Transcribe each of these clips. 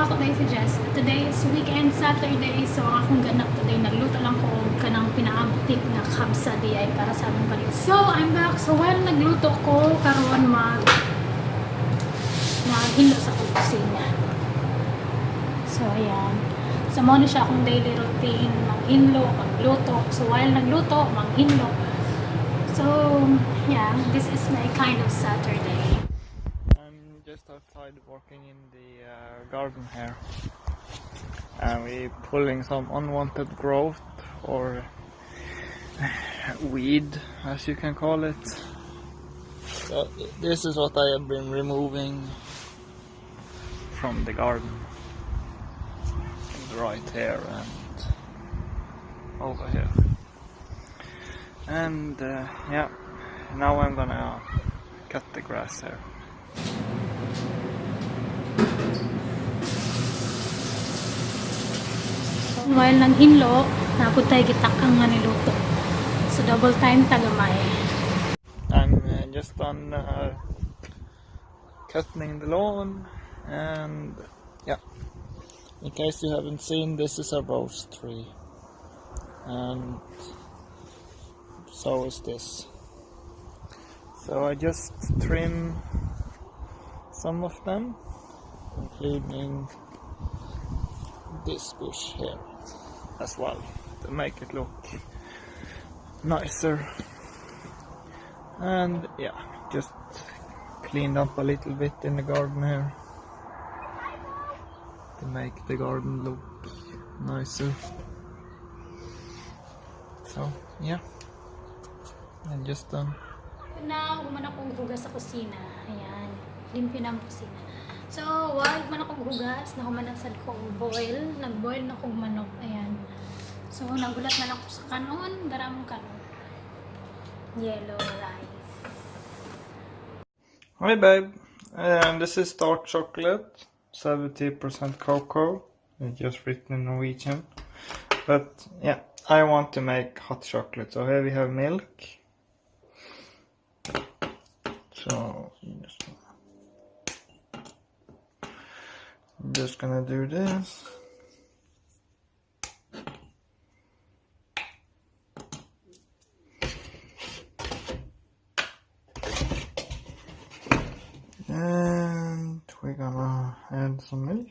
ako na si Jess. Today is weekend, Saturday. So, ang akong ganap today, nagluto lang ko kanang pinaabutik na kabsa diay para sa aming balik. So, I'm back. So, while nagluto ko, karon maghilo sa kusina. So, ayan. So, mo na siya akong daily routine. Maghinlo, magluto. So, while nagluto, maghinlo. So, yeah, this is my kind of Saturday. I'm just outside working in the garden here. And we're pulling some unwanted growth or weed, as you can call it. So this is what I have been removing from the garden. Right here and over here. And yeah, now I'm gonna cut the grass here. While nanghinlo, naputay gitakang nga niluto. So double time tagamay. I'm just done cutting the lawn, and yeah, in case you haven't seen, this is a rose tree, and so is this. So I just trim some of them, including this bush here as well, to make it look nicer. And yeah, just cleaned up a little bit in the garden here to make the garden look nicer. So yeah, I'm just done. Na human akong hugas sa kusina. Ayan, limpyo na ang kusina. So, while man akong hugas, nahumanasad ko boil. Nag-boil na akong manok. Ayan. So, nagulat na lang ako sa kanon. Daramong kanon. Yellow rice. Hi babe, this is dark chocolate, 70% cocoa. It's just written in Norwegian. But yeah, I want to make hot chocolate. So here we have milk. So I'm just gonna do this. And we're gonna add some milk.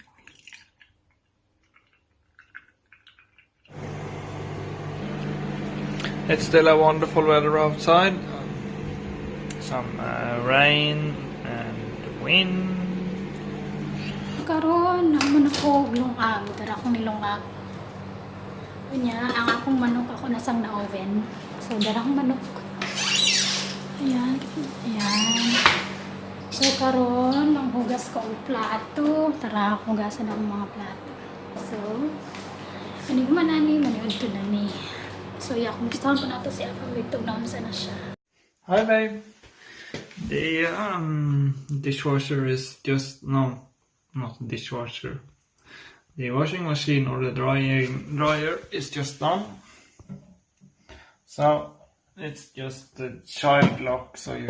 It's still a wonderful weather outside. Some rain and wind. Karon, naman ako lungag. Dara akong nilungag. Kanya, ang akong manok ako nasang na oven. So, dara akong manok. Ayan. Ayan. So, karon, manghugas ko ang plato. Tara, hugasan ang mga plato. So, ano man ani, maniod to na ni. So, yeah, kung gusto ko na ito siya, pag-wigtog na sana siya. Hi babe. The dishwasher is just, no, not dishwasher. The washing machine or the dryer is just done. So it's just the child lock, so you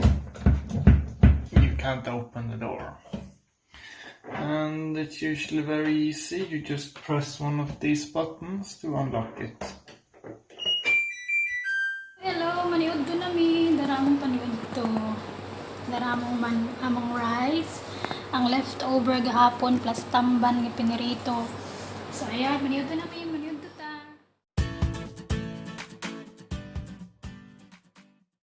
can't open the door. And it's usually very easy. You just press one of these buttons to unlock it. Hello, maniod to nami. Daramong paniod to. Daramong among rice. Ang leftover gahapon plus tamban ng pinirito. So ayan, maniod to nami. Maniod to.